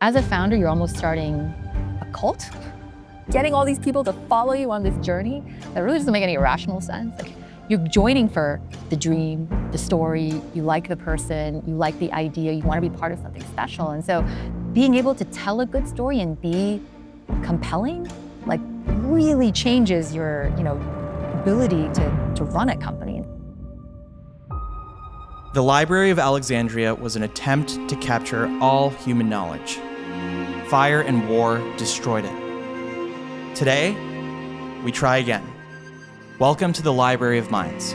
As a founder, you're almost starting a cult. Getting all these people to follow you on this journey, that really doesn't make any rational sense. Like, you're joining for the dream, the story, you like the person, you like the idea, you want to be part of something special. And so being able to tell a good story and be compelling, like, really changes your, ability to run a company. The Library of Alexandria was an attempt to capture all human knowledge. Fire and war destroyed it. Today, we try again. Welcome to the Library of Minds,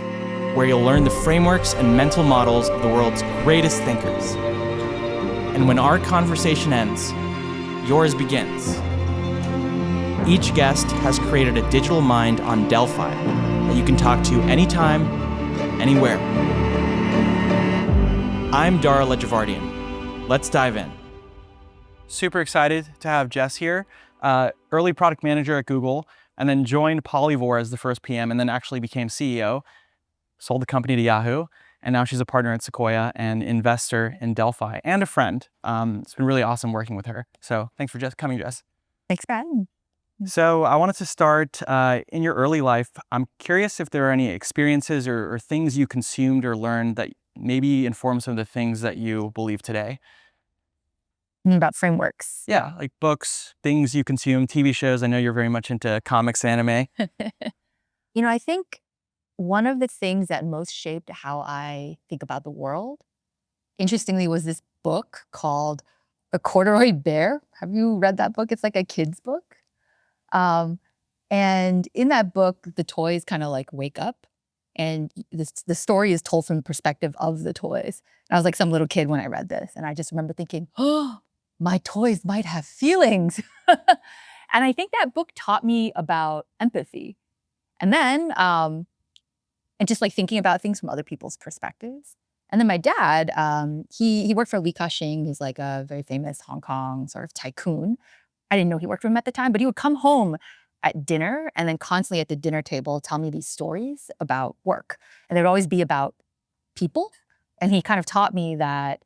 where you'll learn the frameworks and mental models of the world's greatest thinkers. And when our conversation ends, yours begins. Each guest has created a digital mind on Delphi that you can talk to anytime, anywhere. I'm Dara Lejavardian. Let's dive in. Super excited to have Jess here, early product manager at Google, and then joined Polyvore as the first PM, and then actually became CEO, sold the company to Yahoo, and now she's a partner at Sequoia and investor in Delphi, and a friend. It's been really awesome working with her. So thanks for coming, Jess. Thanks for having me. So I wanted to start in your early life. I'm curious if there are any experiences or things you consumed or learned that maybe inform some of the things that you believe today. About frameworks. Yeah, like books, things you consume, TV shows. I know you're very much into comics and anime. I think one of the things that most shaped how I think about the world, interestingly, was this book called A Corduroy Bear. Have you read that book? It's like a kid's book. And in that book, the toys kind of like wake up, and the story is told from the perspective of the toys. And I was like some little kid when I read this, and I just remember thinking, oh, my toys might have feelings. And I think that book taught me about empathy. And then, and just like thinking about things from other people's perspectives. And then my dad, he worked for Li Ka-shing, who's like a very famous Hong Kong sort of tycoon. I didn't know he worked for him at the time, but he would come home at dinner and then constantly at the dinner table tell me these stories about work. And they would always be about people. And he kind of taught me that,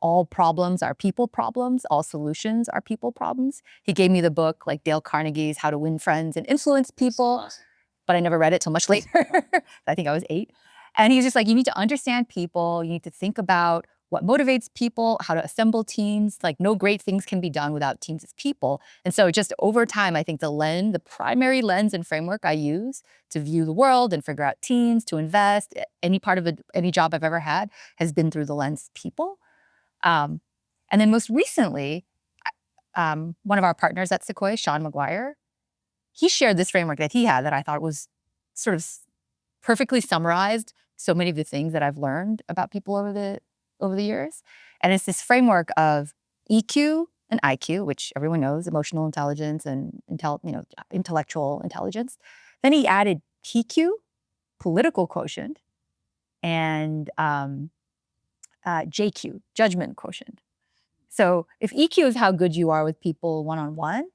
all problems are people problems, all solutions are people problems. He gave me the book, like Dale Carnegie's How to Win Friends and Influence People, but I never read it till much later. I think I was 8. And he was just like, you need to understand people, you need to think about what motivates people, how to assemble teams. Like, no great things can be done without teams of people. And so just over time, I think the primary lens and framework I use to view the world and figure out teams, to invest, any part of any job I've ever had has been through the lens people. And then most recently, one of our partners at Sequoia, Sean McGuire, he shared this framework that he had that I thought was sort of perfectly summarized so many of the things that I've learned about people over the years. And it's this framework of EQ and IQ, which everyone knows, emotional intelligence and intellectual intelligence. Then he added PQ, political quotient, and JQ, judgment quotient. So if EQ is how good you are with people one-on-one,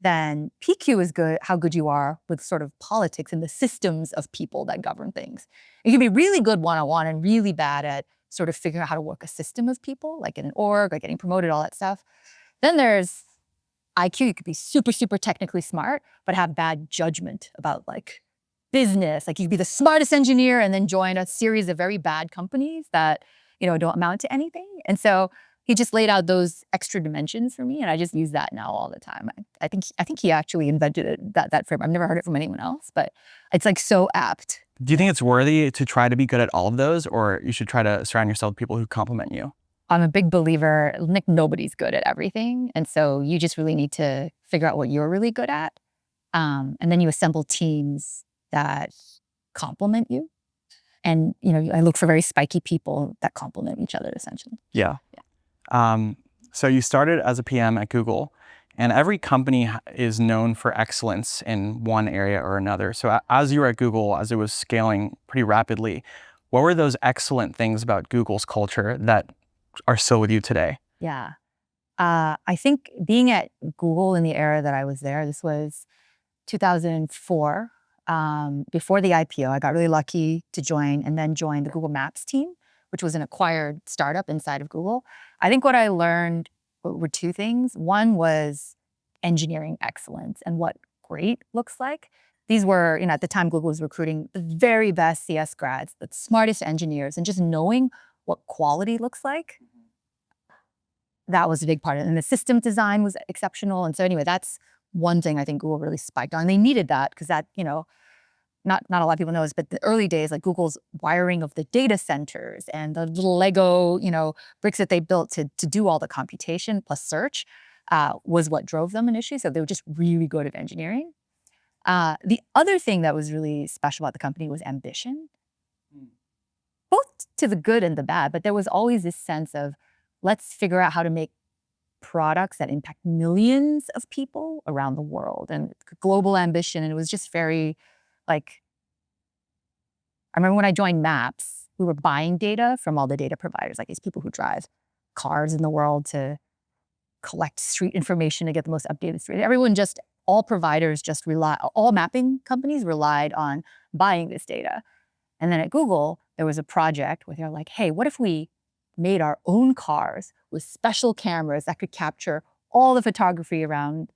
then PQ is how good you are with sort of politics and the systems of people that govern things. You can be really good one-on-one and really bad at sort of figuring out how to work a system of people, like in an org, like getting promoted, all that stuff. Then there's IQ. You could be super, super technically smart, but have bad judgment about like business. Like, you could be the smartest engineer and then join a series of very bad companies that, don't amount to anything. And so he just laid out those extra dimensions for me, and I just use that now all the time. I think he actually invented that frame. I've never heard it from anyone else, but it's like so apt. Do you think it's worthy to try to be good at all of those, or you should try to surround yourself with people who complement you? I'm a big believer, nobody's good at everything. And so you just really need to figure out what you're really good at. And then you assemble teams that complement you. And, I look for very spiky people that complement each other, essentially. Yeah. So you started as a PM at Google, and every company is known for excellence in one area or another. So as you were at Google, as it was scaling pretty rapidly, what were those excellent things about Google's culture that are still with you today? Yeah. I think being at Google in the era that I was there, this was 2004, before the IPO, I got really lucky to join the Google Maps team, which was an acquired startup inside of Google. I think what I learned were two things. One was engineering excellence and what great looks like. These were, at the time Google was recruiting the very best CS grads, the smartest engineers, and just knowing what quality looks like. That was a big part of it. And the system design was exceptional. And so anyway, that's one thing I think Google really spiked on. They needed that because that, not a lot of people know this, but the early days, like Google's wiring of the data centers and the little Lego, bricks that they built to do all the computation plus search was what drove them initially. So they were just really good at engineering. The other thing that was really special about the company was ambition, both to the good and the bad, but there was always this sense of, let's figure out how to make products that impact millions of people around the world, and global ambition. And it was just very, I remember when I joined Maps, we were buying data from all the data providers, like these people who drive cars in the world to collect street information to get the most updated street. All providers all mapping companies relied on buying this data. And then at Google, there was a project where they're like, hey, what if we made our own cars with special cameras that could capture all the photography around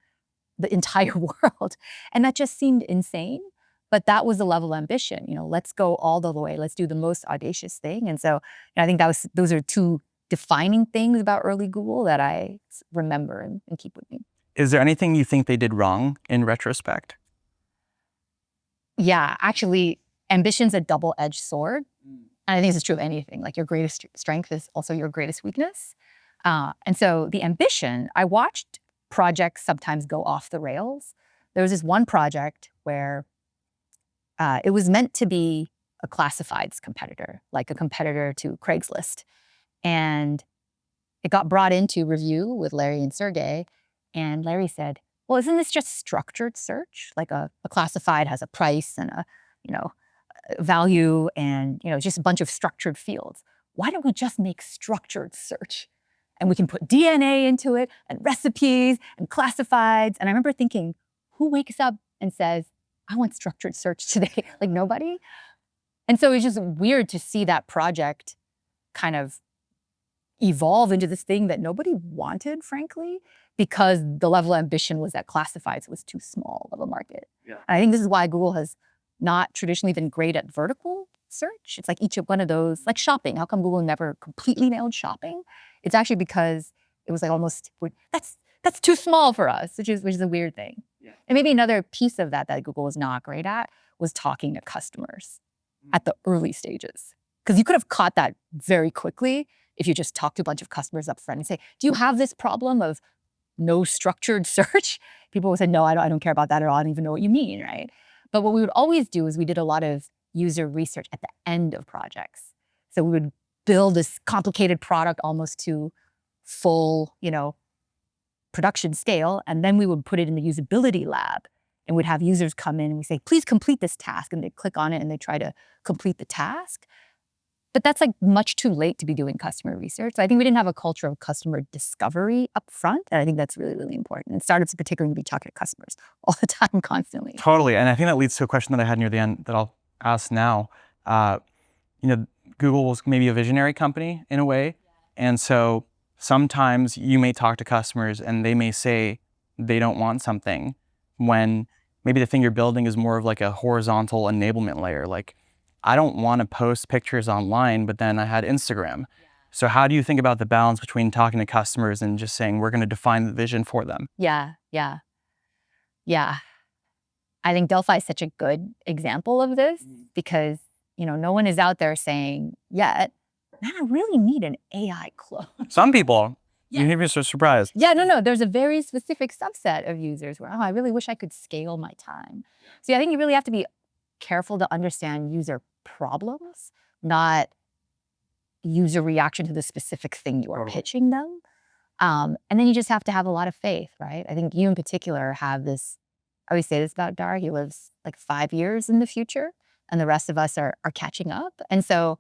the entire world? And that just seemed insane. But that was the level of ambition. Let's go all the way. Let's do the most audacious thing. And so I think those are two defining things about early Google that I remember and keep with me. Is there anything you think they did wrong in retrospect? Yeah, actually, ambition's a double-edged sword. And I think this is true of anything. Like your greatest strength is also your greatest weakness. And so the ambition, I watched projects sometimes go off the rails. There was this one project where it was meant to be a classifieds competitor, like a competitor to Craigslist. And it got brought into review with Larry and Sergey. And Larry said, well, isn't this just structured search? Like a classified has a price and a value and just a bunch of structured fields. Why don't we just make structured search? And we can put DNA into it and recipes and classifieds. And I remember thinking, who wakes up and says, I want structured search today? Like nobody. And so it's just weird to see that project kind of evolve into this thing that nobody wanted, frankly, because the level of ambition was that classifieds was too small of a market. Yeah. And I think this is why Google has not traditionally been great at vertical search. It's like each of one of those, like shopping. How come Google never completely nailed shopping? It's actually because it was like almost, that's too small for us, which is a weird thing. Yeah. And maybe another piece of that Google was not great at was talking to customers at the early stages. Because you could have caught that very quickly if you just talk to a bunch of customers up front and say, do you have this problem of no structured search? People would say, no, I don't care about that at all. I don't even know what you mean, right? But what we would always do is we did a lot of user research at the end of projects. So we would build this complicated product almost to full, production scale. And then we would put it in the usability lab and we'd have users come in and we say, please complete this task. And they click on it and they try to complete the task. But that's like much too late to be doing customer research. So I think we didn't have a culture of customer discovery up front. And I think that's really, really important. And startups in particular need to be talking to customers all the time, constantly. Totally. And I think that leads to a question that I had near the end that I'll ask now. Google was maybe a visionary company in a way. And so sometimes you may talk to customers and they may say they don't want something when maybe the thing you're building is more of like a horizontal enablement layer. Like, I don't want to post pictures online, but then I had Instagram. Yeah. So how do you think about the balance between talking to customers and just saying, we're going to define the vision for them? Yeah. I think Delphi is such a good example of this because, no one is out there saying yet, man, I really need an AI clone. Some people, you may be so surprised. Yeah, no, there's a very specific subset of users where, I really wish I could scale my time. So I think you really have to be careful to understand user problems, not user reaction to the specific thing you are pitching them. And then you just have to have a lot of faith, right? I think you in particular have this, I always say this about Dar, he lives like 5 years in the future and the rest of us are catching up. And so,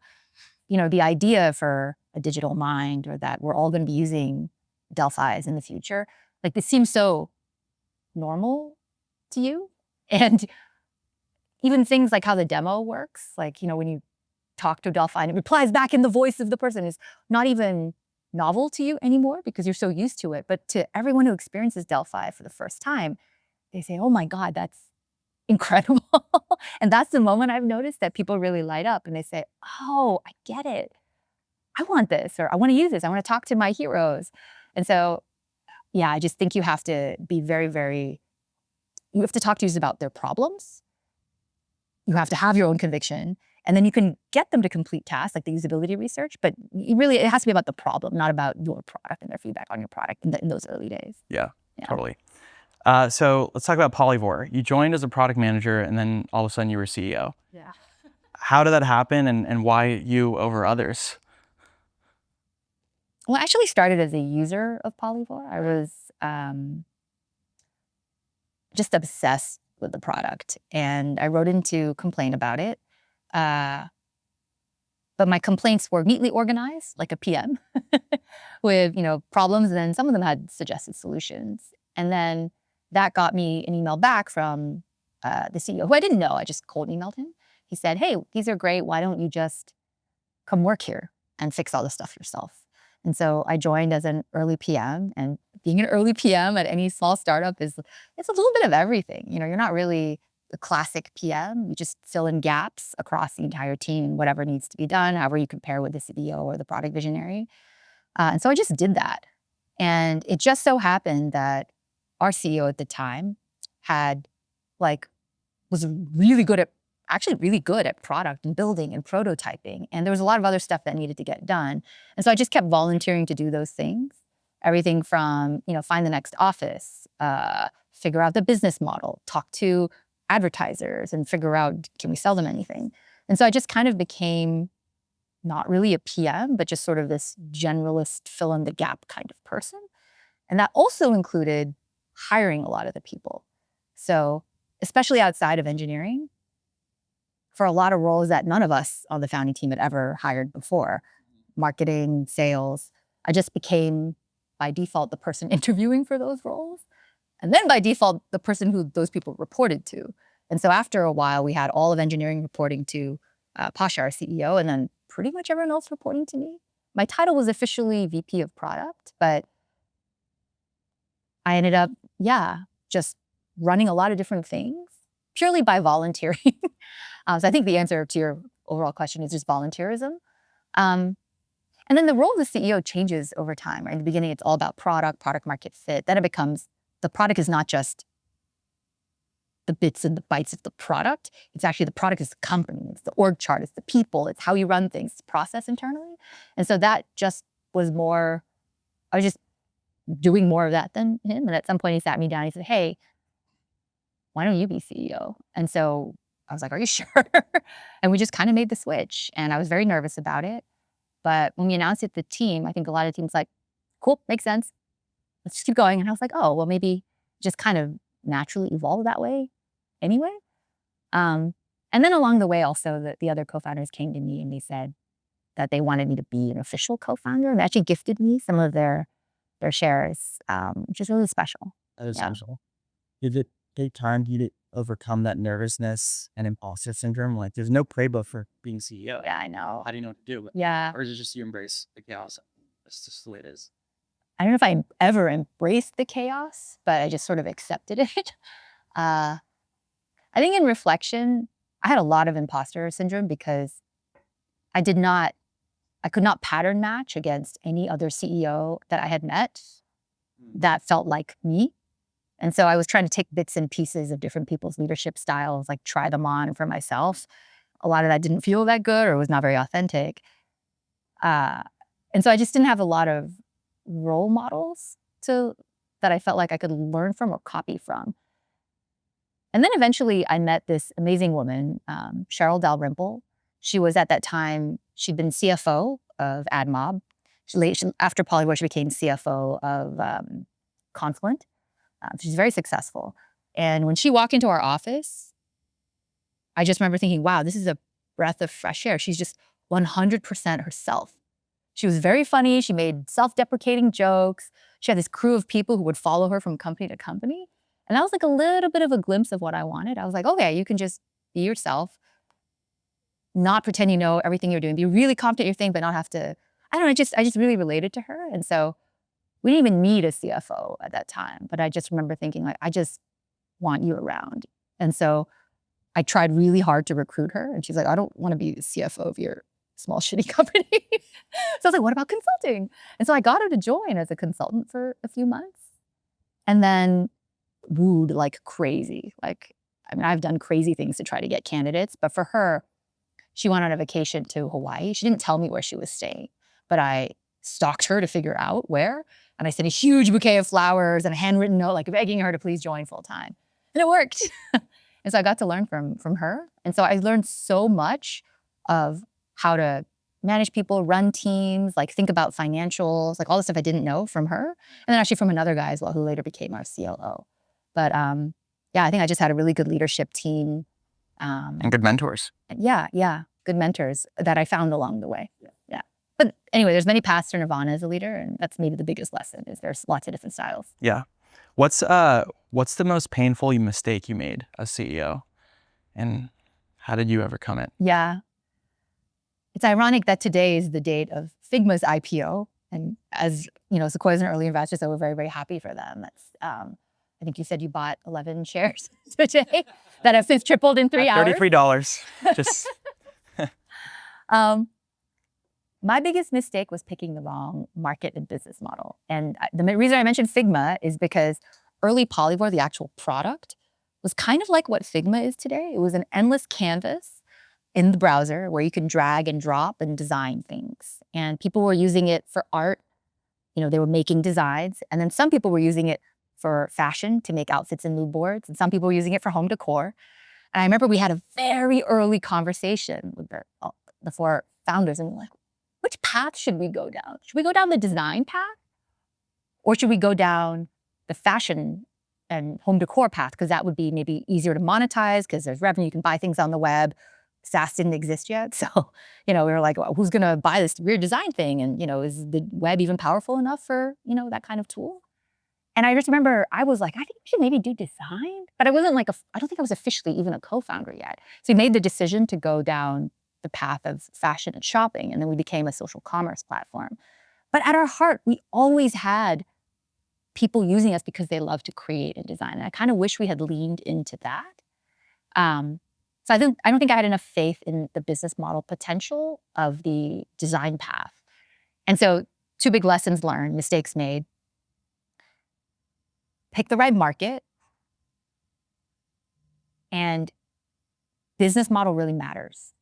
the idea for a digital mind or that we're all going to be using Delphi's in the future, like this seems so normal to you. And even things like how the demo works, like, when you talk to Delphi and it replies back in the voice of the person is not even novel to you anymore because you're so used to it. But to everyone who experiences Delphi for the first time, they say, oh my God, that's incredible. And that's the moment I've noticed that people really light up and they say, oh, I get it. I want this, or I want to use this. I want to talk to my heroes. And so, yeah, I just think you have to be you have to talk to users about their problems. You have to have your own conviction. And then you can get them to complete tasks like the usability research, but it has to be about the problem, not about your product and their feedback on your product in those early days. Yeah. Totally. So let's talk about Polyvore. You joined as a product manager and then all of a sudden you were CEO. Yeah. How did that happen and why you over others? Well, I actually started as a user of Polyvore. I was just obsessed with the product and I wrote in to complain about it. But my complaints were neatly organized, like a PM, with problems, and then some of them had suggested solutions. And then that got me an email back from the CEO, who I didn't know. I just cold emailed him. He said, hey, these are great. Why don't you just come work here and fix all the stuff yourself? And so I joined as an early PM, and being an early PM at any small startup it's a little bit of everything. You're not really the classic PM. You just fill in gaps across the entire team, whatever needs to be done, however you compare with the CPO or the product visionary. And so I just did that. And it just so happened that our CEO at the time was really good at product and building and prototyping. And there was a lot of other stuff that needed to get done. And so I just kept volunteering to do those things. Everything from, find the next office, figure out the business model, talk to advertisers and figure out, can we sell them anything? And so I just kind of became not really a PM, but just sort of this generalist fill in the gap kind of person. And that also included hiring a lot of the people. So especially outside of engineering, for a lot of roles that none of us on the founding team had ever hired before, marketing, sales, I just became by default the person interviewing for those roles. And then by default, the person who those people reported to. And so after a while, we had all of engineering reporting to Pasha, our CEO, and then pretty much everyone else reporting to me. My title was officially VP of product, but I ended up, just running a lot of different things purely by volunteering. So I think the answer to your overall question is just volunteerism. And then the role of the CEO changes over time. Right? In the beginning, it's all about product market fit. Then it becomes the product is not just the bits and the bytes of the product. It's actually the product is the company. It's the org chart. It's the people. It's how you run things. It's process internally. And so that just was more, I was just doing more of that than him. And at some point he sat me down and he said, hey, why don't you be CEO? And so I was like, are you sure? And we just kind of made the switch. And I was very nervous about it. But when we announced it to the team, I think a lot of teams like, cool, makes sense. Let's just keep going. And I was like, oh, well, maybe just kind of naturally evolve that way anyway. And then along the way, also, the other co-founders came to me and they said that they wanted me to be an official co-founder. And they actually gifted me some of their shares, which is really special. That is essential. Did it take time for you to overcome that nervousness and imposter syndrome? Like, there's no playbook for being CEO. Yeah, I know. How do you know what to do? Yeah. Or is it just you embrace the chaos? That's just the way it is. I don't know if I ever embraced the chaos, but I just sort of accepted it. I think in reflection, I had a lot of imposter syndrome because I could not pattern match against any other CEO that I had met that felt like me. And so I was trying to take bits and pieces of different people's leadership styles, like try them on for myself. A lot of that didn't feel that good or was not very authentic. And so I just didn't have a lot of role models that I felt like I could learn from or copy from. And then eventually I met this amazing woman, Cheryl Dalrymple. She was at that time, she'd been CFO of AdMob. After Polyvore, she became CFO of Confluent. She's very successful. And when she walked into our office, I just remember thinking, wow, this is a breath of fresh air. She's just 100% herself. She was very funny. She made self-deprecating jokes. She had this crew of people who would follow her from company to company. And that was like a little bit of a glimpse of what I wanted. I was like, okay, you can just be yourself, not pretend you know everything you're doing, be really confident in your thing, but not have to I don't know, I just really related to her. And so we didn't even need a CFO at that time, but I just remember thinking like, I just want you around. And so I tried really hard to recruit her, and she's like, I don't want to be the CFO of your small shitty company. So I was like, what about consulting? And so I got her to join as a consultant for a few months, and then wooed like crazy. Like, I mean, I've done crazy things to try to get candidates, but for her, she went on a vacation to Hawaii. She didn't tell me where she was staying, but I stalked her to figure out where. And I sent a huge bouquet of flowers and a handwritten note, like begging her to please join full time. And it worked. And so I got to learn from her. And so I learned so much of how to manage people, run teams, like think about financials, like all the stuff I didn't know from her. And then actually from another guy as well, who later became our CLO. But yeah, I think I just had a really good leadership team. And good mentors. Yeah, good mentors that I found along the way. Yeah. But anyway, there's many paths to Nirvana as a leader, and that's maybe the biggest lesson is there's lots of different styles. Yeah. What's the most painful mistake you made as CEO, and how did you overcome it? Yeah. It's ironic that today is the date of Figma's IPO. And as you know, Sequoia is an early investor, so we're very, very happy for them. That's I think you said you bought 11 shares today that have since tripled in 3 hours. $33. Just my biggest mistake was picking the wrong market and business model. And the reason I mentioned Figma is because early Polyvore, the actual product, was kind of like what Figma is today. It was an endless canvas in the browser where you can drag and drop and design things. And people were using it for art. You know, they were making designs. And then some people were using it for fashion to make outfits and mood boards. And some people were using it for home decor. And I remember we had a very early conversation with the 4 founders, and we were like, which path should we go down? Should we go down the design path? Or should we go down the fashion and home decor path? Because that would be maybe easier to monetize because there's revenue, you can buy things on the web. SaaS didn't exist yet. So, you know, we were like, well, who's gonna buy this weird design thing? And, you know, is the web even powerful enough for, you know, that kind of tool? And I just remember I was like, I think we should maybe do design. But I wasn't like, I don't think I was officially even a co-founder yet. So we made the decision to go down the path of fashion and shopping. And then we became a social commerce platform. But at our heart, we always had people using us because they love to create and design. And I kind of wish we had leaned into that. So I don't think I had enough faith in the business model potential of the design path. And so 2 big lessons learned, mistakes made. Pick the right market. And business model really matters.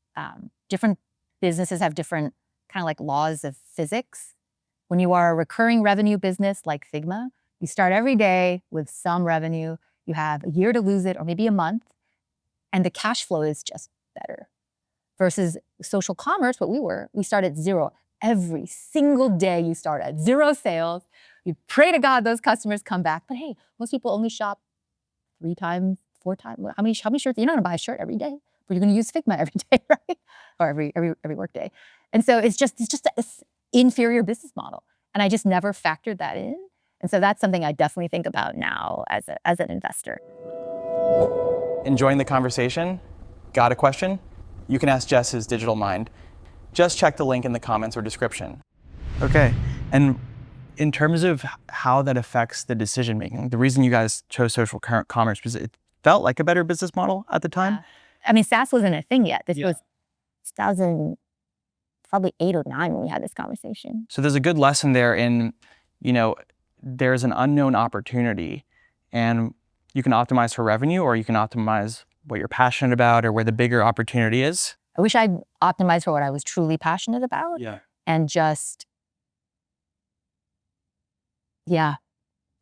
Different businesses have different kind of like laws of physics. When you are a recurring revenue business like Figma, you start every day with some revenue. You have a year to lose it or maybe a month. And the cash flow is just better. Versus social commerce, we start at 0. Every single day you start at 0 sales. You pray to God those customers come back. But hey, most people only shop 3 times, 4 times. How many shirts? You're not gonna buy a shirt every day, but you're gonna use Figma every day, right? Or every work day. And so it's just this inferior business model. And I just never factored that in. And so that's something I definitely think about now as an investor. enjoying the conversation? Got a question? You can ask Jess's digital mind. Just check the link in the comments or description. Okay, and in terms of how that affects the decision making, the reason you guys chose social commerce was it felt like a better business model at the time? Yeah. I mean, SaaS wasn't a thing yet. This was 2000, probably 8 or 9 when we had this conversation. So there's a good lesson there in, you know, there's an unknown opportunity and you can optimize for revenue or you can optimize what you're passionate about or where the bigger opportunity is. I wish I'd optimized for what I was truly passionate about. Yeah. And just,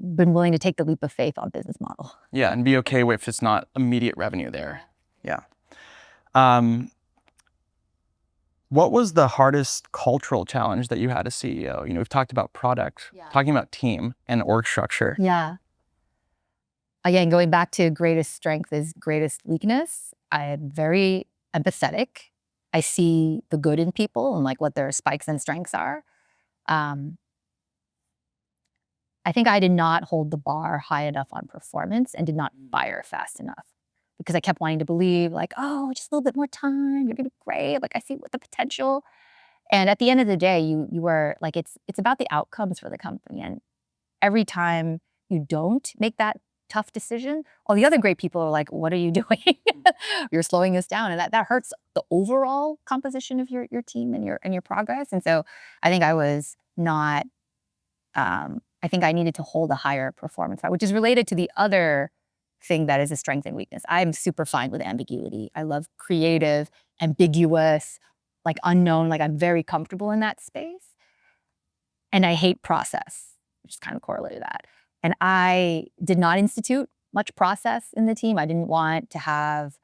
been willing to take the leap of faith on business model. Yeah, and be okay if it's not immediate revenue there. Yeah. What was the hardest cultural challenge that you had as CEO? You know, we've talked about product, talking about team and org structure. Yeah. Again, going back to greatest strength is greatest weakness. I am very empathetic. I see the good in people and like what their spikes and strengths are. I think I did not hold the bar high enough on performance and did not fire fast enough because I kept wanting to believe like, oh, just a little bit more time, you're gonna be great. Like I see what the potential. And at the end of the day, you were like, it's about the outcomes for the company. And every time you don't make that tough decision, all the other great people are like, what are you doing? You're slowing us down. And that hurts the overall composition of your team and your progress. And so I think I was not, I think I needed to hold a higher performance, which is related to the other thing that is a strength and weakness. I'm super fine with ambiguity. I love creative, ambiguous, like unknown, like I'm very comfortable in that space. And I hate process, which is kind of correlated to that. And I did not institute much process in the team. I didn't want to have,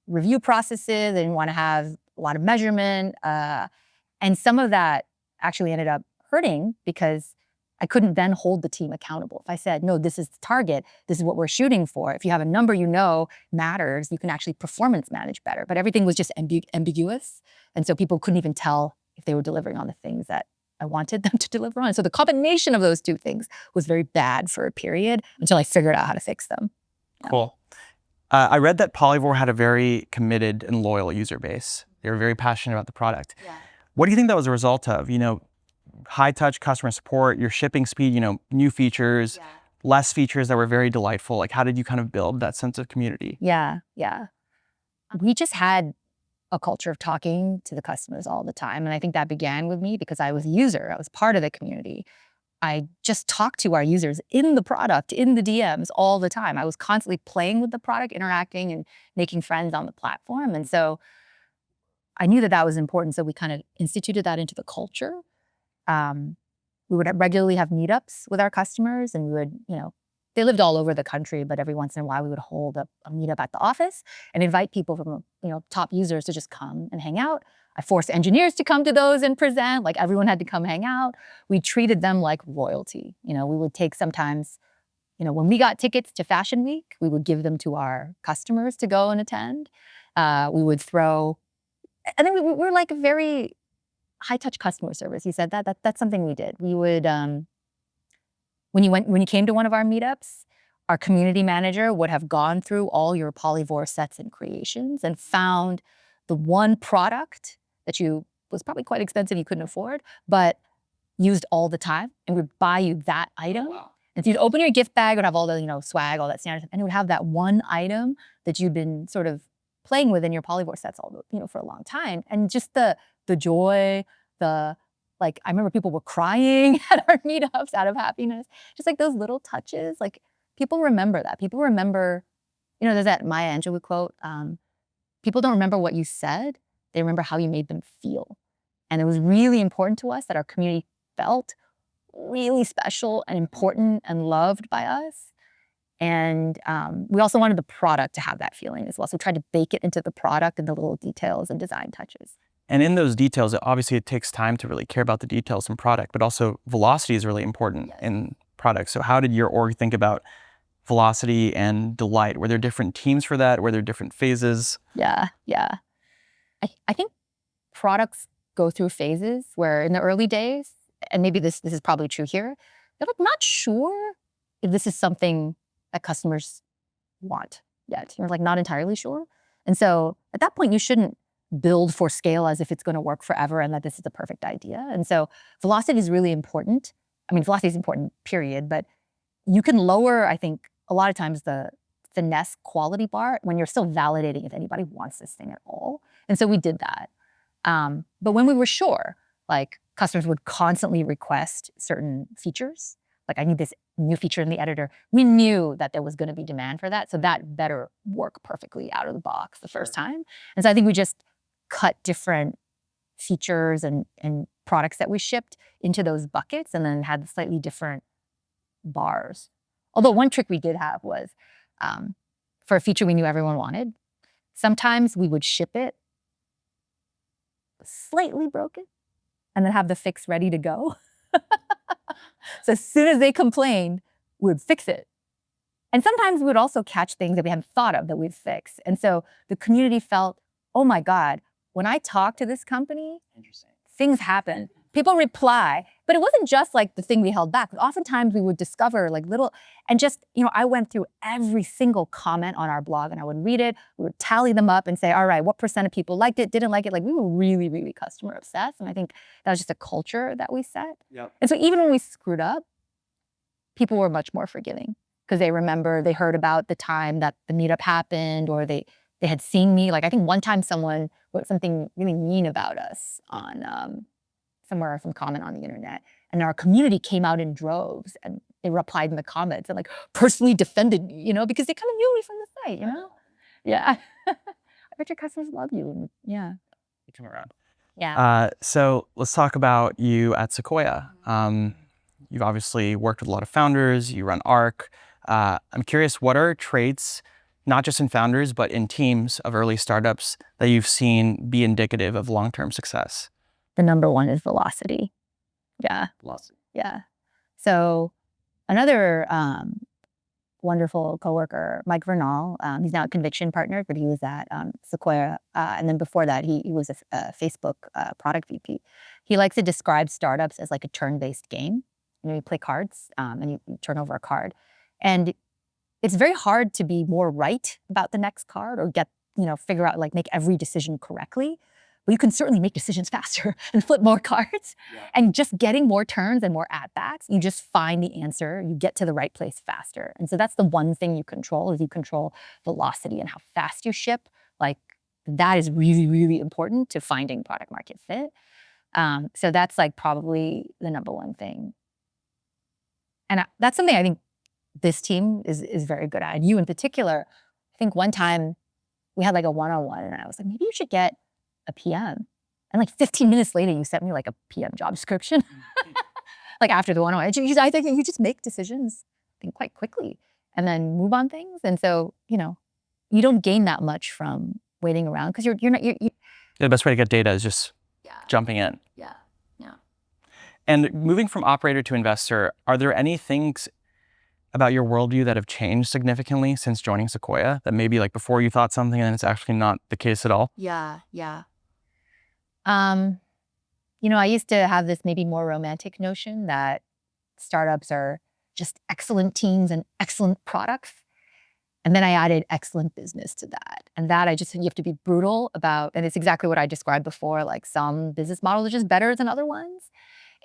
review processes. I didn't want to have a lot of measurement. And some of that actually ended up hurting because I couldn't then hold the team accountable. If I said, no, this is the target, this is what we're shooting for. If you have a number matters, you can actually performance manage better. But everything was just ambiguous. And so people couldn't even tell if they were delivering on the things that I wanted them to deliver on. So the combination of those two things was very bad for a period until I figured out how to fix them. Yeah. Cool. I read that Polyvore had a very committed and loyal user base. They were very passionate about the product. Yeah. What do you think that was a result of? High touch customer support, your shipping speed, new features, less features that were very delightful. Like, how did you kind of build that sense of community? Yeah. We just had a culture of talking to the customers all the time. And I think that began with me because I was a user. I was part of the community. I just talked to our users in the product, in the DMs all the time. I was constantly playing with the product, interacting and making friends on the platform. And so I knew that was important. So we kind of instituted that into the culture. We would regularly have meetups with our customers, and we would, they lived all over the country, but every once in a while we would hold a meetup at the office and invite people from, top users to just come and hang out. I forced engineers to come to those and present. Like, everyone had to come hang out. We treated them like royalty. We would take sometimes, when we got tickets to Fashion Week, we would give them to our customers to go and attend. We would throw, and then we were like a very high-touch customer service. You said that's something we did. We would, when you came to one of our meetups, our community manager would have gone through all your Polyvore sets and creations and found the one product that was probably quite expensive, you couldn't afford, but used all the time, and would buy you that item. Oh, wow. And so you'd open your gift bag, it would have all the swag, all that standard stuff, and it would have that one item that you'd been sort of playing with in your Polyvore sets for a long time. And just the joy, I remember people were crying at our meetups out of happiness. Just like those little touches, like people remember that. People remember, there's that Maya Angelou quote, people don't remember what you said, they remember how you made them feel. And it was really important to us that our community felt really special and important and loved by us. And we also wanted the product to have that feeling as well. So we tried to bake it into the product and the little details and design touches. And in those details, obviously it takes time to really care about the details in product, but also velocity is really important in product. So how did your org think about velocity and delight? Were there different teams for that? Were there different phases? Yeah. I think products go through phases where in the early days, and maybe this is probably true here, they're like not sure if this is something that customers want yet. You're like not entirely sure. And so at that point, you shouldn't build for scale as if it's going to work forever and that this is the perfect idea. And so velocity is really important. I mean, velocity is important, period, but you can lower, I think, a lot of times the finesse quality bar when you're still validating if anybody wants this thing at all. And so we did that. But when we were sure, like customers would constantly request certain features, like I need this new feature in the editor, we knew that there was going to be demand for that. So that better work perfectly out of the box the first time. And so I think we just cut different features and products that we shipped into those buckets and then had slightly different bars. Although one trick we did have was for a feature we knew everyone wanted, sometimes we would ship it slightly broken and then have the fix ready to go. So as soon as they complained, we would fix it. And sometimes we would also catch things that we hadn't thought of that we'd fix. And so the community felt, oh my God, when I talk to this company, things happen. People reply, But it wasn't just like the thing we held back. Oftentimes we would discover like little, and just, I went through every single comment on our blog and I would read it. We would tally them up and say, all right, what percent of people liked it, didn't like it? Like we were really, really customer obsessed. And I think that was just a culture that we set. Yep. And so even when we screwed up, people were much more forgiving because they heard about the time that the meetup happened, or they had seen me. Like I think one time someone wrote something really mean about us on some comment on the internet, and our community came out in droves and they replied in the comments and like personally defended me, because they kind of knew me from the site, Yeah. I bet your customers love you. Yeah. You come around. Yeah. So let's talk about you at Sequoia. You've obviously worked with a lot of founders, you run ARC. I'm curious, what are traits, not just in founders, but in teams of early startups that you've seen be indicative of long-term success? The number one is velocity. Yeah. Velocity. Yeah. So another wonderful coworker, Mike Vernal, he's now a Conviction partner, but he was at Sequoia. And then before that, he was a Facebook product VP. He likes to describe startups as like a turn-based game. You play cards and you turn over a card. And it's very hard to be more right about the next card or figure out, like make every decision correctly. But you can certainly make decisions faster and flip more cards. Yeah. And just getting more turns and more at-bats, you just find the answer, you get to the right place faster. And so that's the one thing you control, is you control velocity and how fast you ship. Like that is really, really important to finding product market fit. So that's like probably the number one thing. And that's something I think this team is very good at. And you in particular, I think one time we had like a one-on-one and I was like, maybe you should get a PM. And like 15 minutes later, you sent me like a PM job description. Like after the one-on-one, I think you just make decisions, I think, quite quickly and then move on things. And so, you don't gain that much from waiting around because you're not. The best way to get data is just jumping in. Yeah. And moving from operator to investor, are there any things about your worldview that have changed significantly since joining Sequoia that maybe like before you thought something and it's actually not the case at all? Yeah. I used to have this maybe more romantic notion that startups are just excellent teams and excellent products. And then I added excellent business to that. And that you have to be brutal about, and it's exactly what I described before, like some business models are just better than other ones.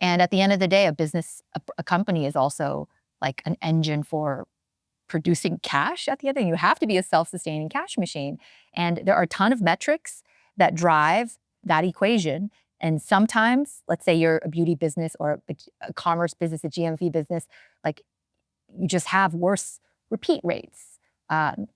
And at the end of the day, a company is also like an engine for producing cash at the end of the day. You have to be a self-sustaining cash machine. And there are a ton of metrics that drive that equation. And sometimes, let's say you're a beauty business or a commerce business, a GMV business, like you just have worse repeat rates,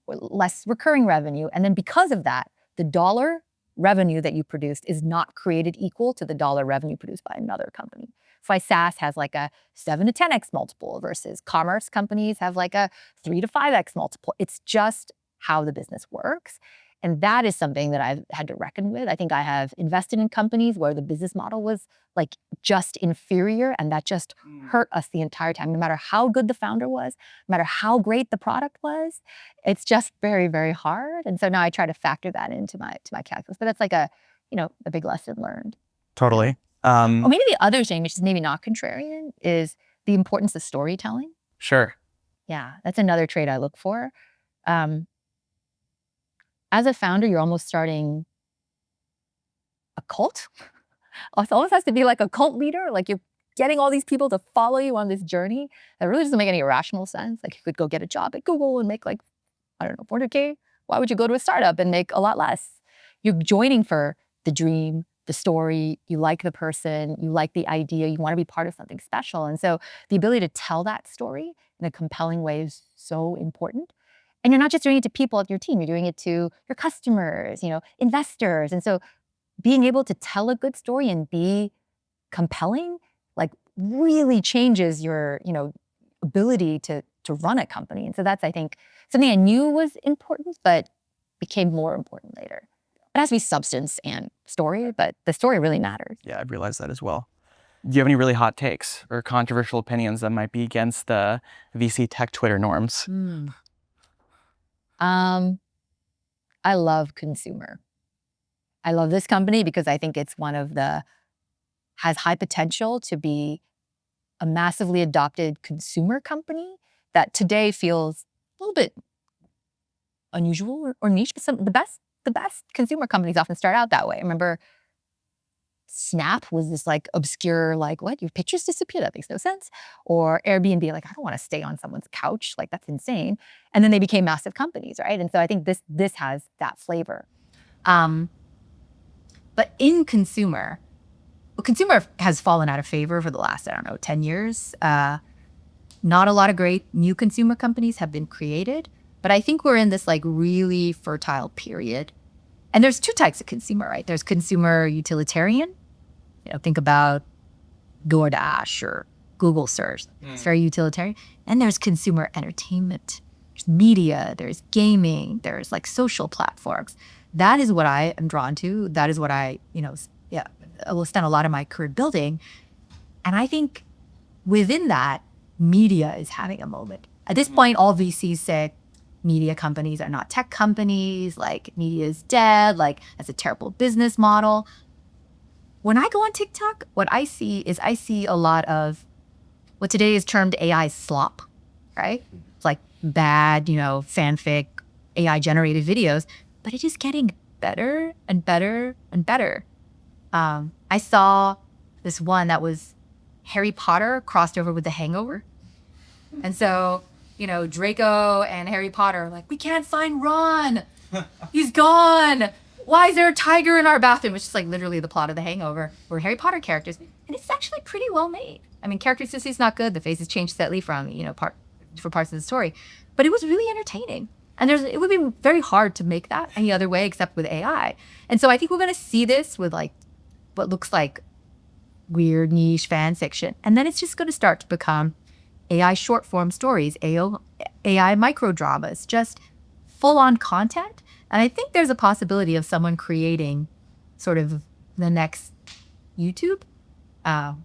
less recurring revenue. And then because of that, the dollar revenue that you produced is not created equal to the dollar revenue produced by another company. That's why SaaS has like a 7 to 10x multiple versus commerce companies have like a 3 to 5x multiple. It's just how the business works. And that is something that I've had to reckon with. I think I have invested in companies where the business model was like just inferior, and that just hurt us the entire time. No matter how good the founder was, no matter how great the product was, it's just very, very hard. And so now I try to factor that into my calculus. But that's like a big lesson learned. Totally. Or maybe the other thing, which is maybe not contrarian, is the importance of storytelling. Sure. Yeah, that's another trait I look for. As a founder, you're almost starting a cult. It almost has to be like a cult leader. Like you're getting all these people to follow you on this journey. That really doesn't make any rational sense. Like you could go get a job at Google and make like, I don't know, 400K. Why would you go to a startup and make a lot less? You're joining for the dream, the story. You like the person. You like the idea. You want to be part of something special. And so the ability to tell that story in a compelling way is so important. And you're not just doing it to people at your team, you're doing it to your customers, investors. And so being able to tell a good story and be compelling, like really changes your, ability to run a company. And so that's, I think, something I knew was important, but became more important later. It has to be substance and story, but the story really matters. Yeah, I've realized that as well. Do you have any really hot takes or controversial opinions that might be against the VC tech Twitter norms? I love consumer. I love this company because I think it's one of has high potential to be a massively adopted consumer company that today feels a little bit unusual or niche. But the best consumer companies often start out that way. I remember Snap was this like obscure, like, what? Your pictures disappear? That makes no sense. Or Airbnb, like, I don't want to stay on someone's couch. Like, that's insane. And then they became massive companies, right? And so I think this has that flavor. But in consumer, well, consumer has fallen out of favor for the last, 10 years. Not a lot of great new consumer companies have been created, but I think we're in this like really fertile period. And there's two types of consumer, right? There's consumer utilitarian. Think about DoorDash or Google search. It's very utilitarian. And there's consumer entertainment. There's media, there's gaming, there's like social platforms. That is what I am drawn to. That is what I will spend a lot of my career building. And I think within that, media is having a moment. At this point, all VCs say media companies are not tech companies, like media is dead, like that's a terrible business model. When I go on TikTok, what I see is a lot of what today is termed AI slop, right? It's like bad, fanfic, AI generated videos, but it is getting better and better and better. I saw this one that was Harry Potter crossed over with The Hangover. And so, Draco and Harry Potter are like, we can't find Ron. He's gone. Why is there a tiger in our bathroom? It's just like literally the plot of The Hangover. We're Harry Potter characters. And it's actually pretty well made. I mean, character consistency is not good. The faces changed slightly from, for parts of the story. But it was really entertaining. And it would be very hard to make that any other way except with AI. And so I think we're going to see this with like what looks like weird niche fan fiction. And then it's just going to start to become AI short form stories, AI micro dramas, just full on content. And I think there's a possibility of someone creating sort of the next YouTube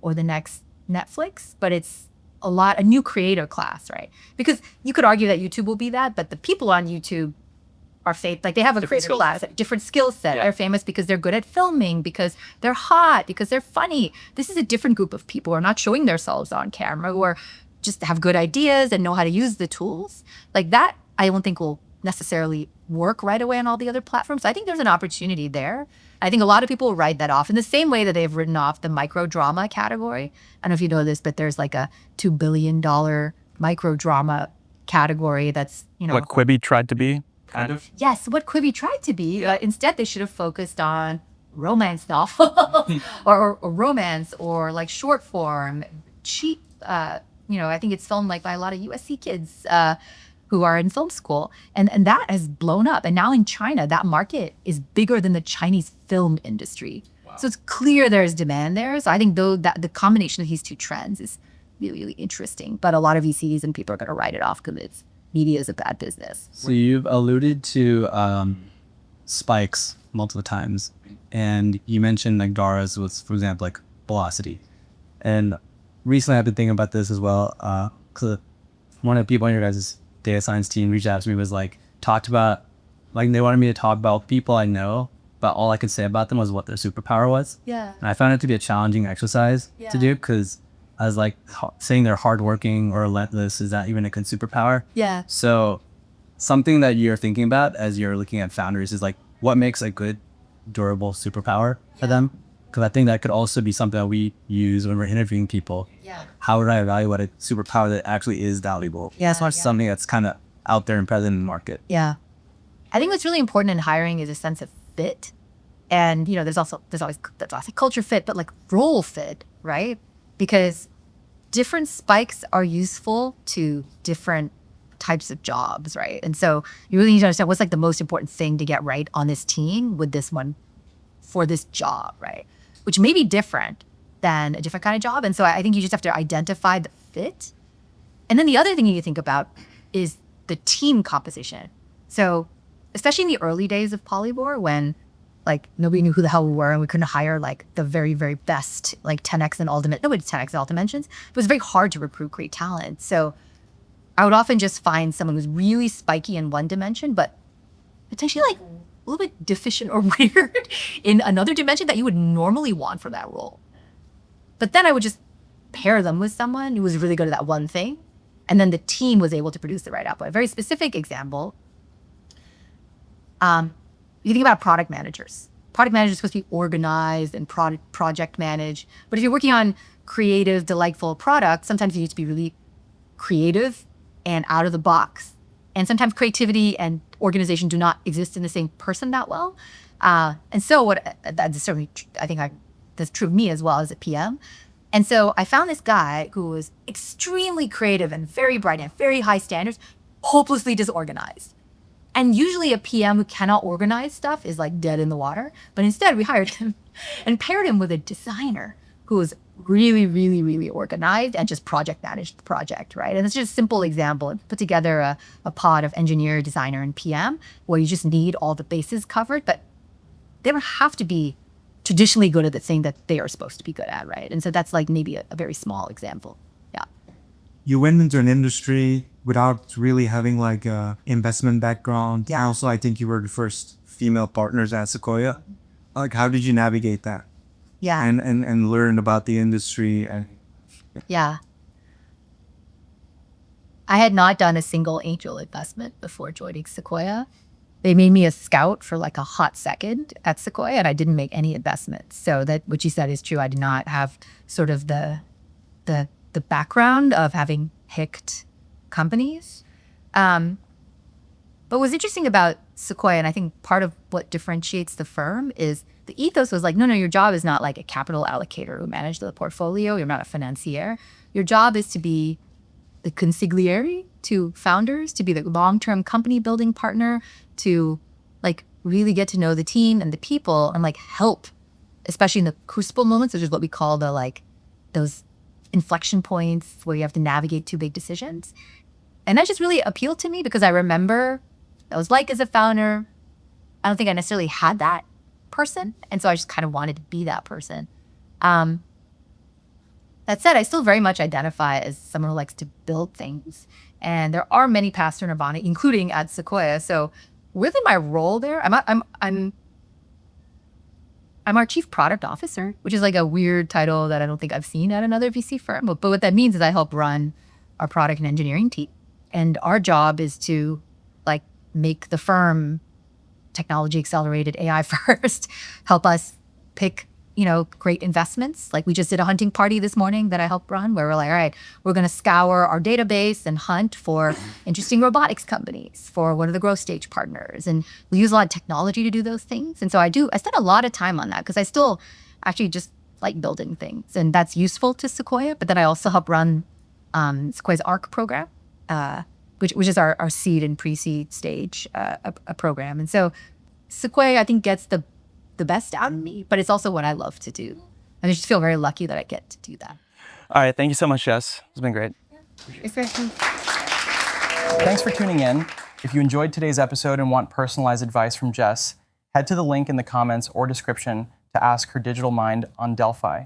or the next Netflix, but it's a new creator class, right? Because you could argue that YouTube will be that, but the people on YouTube are famous, like they have a creator class, different skill set, are famous because they're good at filming, because they're hot, because they're funny. This is a different group of people who are not showing themselves on camera, who are just have good ideas and know how to use the tools. Like that, I don't think will necessarily work right away on all the other platforms. I think there's an opportunity there. I think a lot of people will write that off in the same way that they've written off the micro drama category. I don't know if you know this, but there's like a $2 billion micro drama category that's, what Quibi tried to be, kind of. Yes, what Quibi tried to be. Instead, they should have focused on romance novels or romance or like short form, cheap. I think it's filmed like by a lot of USC kids who are in film school. And that has blown up. And now in China, that market is bigger than the Chinese film industry. Wow. So it's clear there's demand there. So I think that the combination of these two trends is really, really interesting. But a lot of VCs and people are going to write it off because media is a bad business. So you've alluded to spikes multiple times. And you mentioned like Dara's was, for example, like velocity. And recently I've been thinking about this as well. Because one of the people on your guys' data science team reached out to me, was like, talked about, like they wanted me to talk about people I know, but all I could say about them was what their superpower was. Yeah. And I found it to be a challenging exercise to do, because I was like, saying they're hardworking or relentless, is that even a good superpower? Yeah. So something that you're thinking about as you're looking at founders is like, what makes a good, durable superpower for them? Because I think that could also be something that we use when we're interviewing people. Yeah. How would I evaluate a superpower that actually is valuable? Yeah, It's not something that's kind of out there and present in the market. Yeah. I think what's really important in hiring is a sense of fit. And, there's always culture fit, but like role fit, right? Because different spikes are useful to different types of jobs, right? And so you really need to understand what's like the most important thing to get right on this team with this one for this job, right? Which may be different than a different kind of job. And so I think you just have to identify the fit. And then the other thing you need to think about is the team composition. So especially in the early days of Polyvore, when like nobody knew who the hell we were and we couldn't hire like the very, very best, like 10X in all dimensions. Nobody 10X in all dimensions. It was very hard to recruit great talent. So I would often just find someone who's really spiky in one dimension, but potentially like a little bit deficient or weird in another dimension that you would normally want for that role. But then I would just pair them with someone who was really good at that one thing. And then the team was able to produce the right output. A very specific example, you think about product managers. Product managers are supposed to be organized and project manage. But if you're working on creative, delightful products, sometimes you need to be really creative and out of the box. And sometimes creativity and organization do not exist in the same person that well. And so that's certainly, that's true of me as well as a PM. And so I found this guy who was extremely creative and very bright and very high standards, hopelessly disorganized. And usually a PM who cannot organize stuff is like dead in the water. But instead we hired him and paired him with a designer who was really, really, really organized and just project managed the project, right? And it's just a simple example. Put together a pod of engineer, designer, and PM where you just need all the bases covered, but they don't have to be traditionally good at the thing that they are supposed to be good at, right? And so that's like maybe a very small example. Yeah. You went into an industry without really having like a investment background. Yeah. Also, I think you were the first female partners at Sequoia. Like, how did you navigate that? Yeah. And learn about the industry and Yeah. I had not done a single angel investment before joining Sequoia. They made me a scout for like a hot second at Sequoia, and I didn't make any investments. So that what you said is true. I did not have sort of the background of having picked companies. But what's interesting about Sequoia, and I think part of what differentiates the firm, is the ethos was like, no, your job is not like a capital allocator who manage the portfolio. You're not a financier. Your job is to be the consigliere to founders, to be the long-term company building partner, to like really get to know the team and the people and like help, especially in the crucible moments, which is what we call the like those inflection points where you have to navigate two big decisions. And that just really appealed to me because I remember I was like as a founder, I don't think I necessarily had that person. And so I just kind of wanted to be that person. That said, I still very much identify as someone who likes to build things. And there are many paths to Nirvana, including at Sequoia. So within my role there, I'm our chief product officer, which is like a weird title that I don't think I've seen at another VC firm. But what that means is I help run our product and engineering team. And our job is to like make the firm technology accelerated, AI first, help us pick, great investments. Like we just did a hunting party this morning that I helped run where we're like, all right, we're going to scour our database and hunt for interesting robotics companies, for what are the growth stage partners. And we use a lot of technology to do those things. And so I spend a lot of time on that because I still actually just like building things, and that's useful to Sequoia. But then I also help run Sequoia's ARC program, which is our seed and pre-seed stage a program. And so Sequoia, I think, gets the best out of me, but it's also what I love to do. And I just feel very lucky that I get to do that. All right, thank you so much, Jess. It's been great. It's very fun. Thanks for tuning in. If you enjoyed today's episode and want personalized advice from Jess, head to the link in the comments or description to ask her digital mind on Delphi.